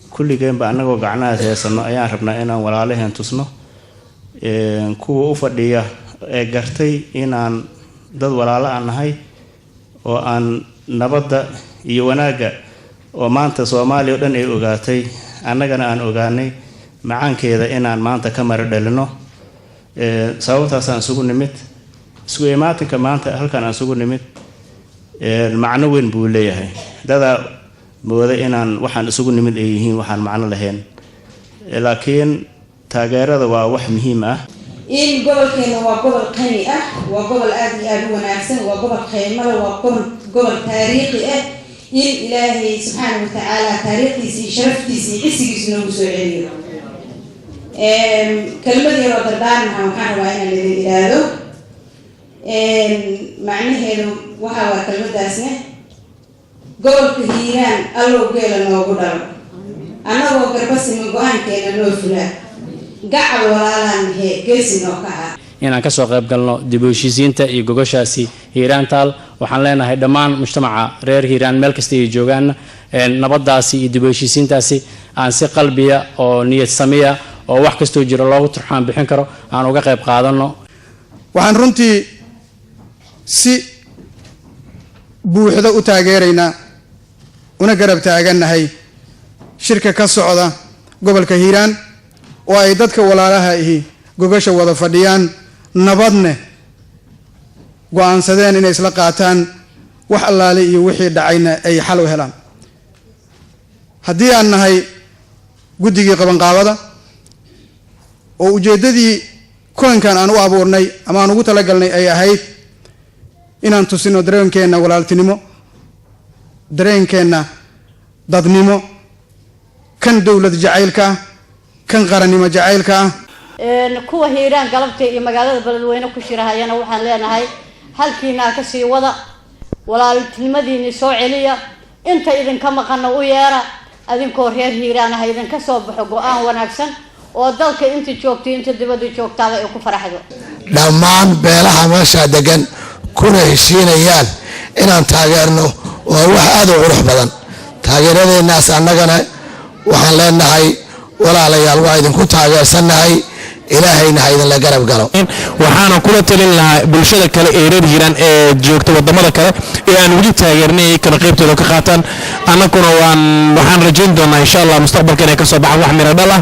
kulligeen ba anagoo gacnaha heesano ayaan rabnaa inaan walaalaheen tusno kuwa u fadhiya ee gartay inaan dad walaalo aan nahay oo aan nabadda iyo wanaaga oo maanta Soomaaliya oo dhan ay ogaatay annagana aan ogaanay macaankeeda inaan maanta ka mar dhalino sababtaas aan isugu nimid isku imaatinka maanta halkan aan isugu nimid macno weyn buu leeyahay dada mooda inaan waxaan isugu nimid ay yihiin waxaan macno lahayn laakiin taageerada waa wax muhiim ah in gobolkeena waa gobol qani ah waa gobol aad iyo aad u wanaagsan waa gobol qiimo leh waa gobol taariikhi ah in Ilaahay subhanahu wa ta'ala taariikhdiisa sharaftiisa isigiisa nagu soo celiyo kelmadii oo dardaarmaha waxaan rabaa inaan idin ilaalo macnaheedu waxa waa kelmadaasna gobolka Hiiraan allow geela noogu dhalo anagoo garbasima go'aankeena noo fulaa gacal walaalaan geesi noo kaca inaan ka soo qayb galno dib u heshiisiinta iyo gogoshaasi Hiiraan taal waxaan leenahay dhammaan mujtamaca reer Hiiraan meel kasta ay joogaan nabadaasi iyo dib u heshiisiintaasi aan si qalbiya oo niyad samiya oo wax kasto jiro loogu turxaan bixin karo aan uga qayb qaadano waxaan runtii si buuxda u taageeraynaa una garab taaganahay shirka ka socda gobolka Hiiraan oo ay dadka walaalaha ahi gogosha wada fadhiyaan nabadne go'aansadeen inay isla qaataan wax allaale iyo wixii dhacayna ay xal u helaan haddii aan nahay guddigii qabanqaabada oo ujeedadii kulankan aan u abuurnay ama aan ugu talagalnay ay ahayd inaan tusino dareenkeena walaaltinimo dareenkeena dadnimo kan dawlad jacaylka kan qaranimo jacaylka kuwa Hiiraan galabta iyo magaalada Beledweyne ku shirahayana waxaan leenahay halkiina ka sii wada walaaltinimadiina soo celiya inta idin ka maqan u yeera adinkoo reer Hiiraan ah idin ka soo baxo go'aan wanaagsan oo dalka inta joogtay inta dibadda joogtada ay ku faraxdo dhammaan beelaha meesha degan kuna heshiinayaan inaan taageerno waa wax aad u qurux badan taageeradeenaas annagana waxaan leenahay walaalayaal waa idinku taageersanahay ilaahayna ha idin la garab galo waxaan kula talin lahaa bulshada kale ee reer Hiiraan ee joogta wadamada kale ee aan wali taageernay kana qaybtooda ka qaataan annaguna waxaan rajayn doonaa insha Allah mustaqbalka inay ka soo baxaan wax miro dhal ah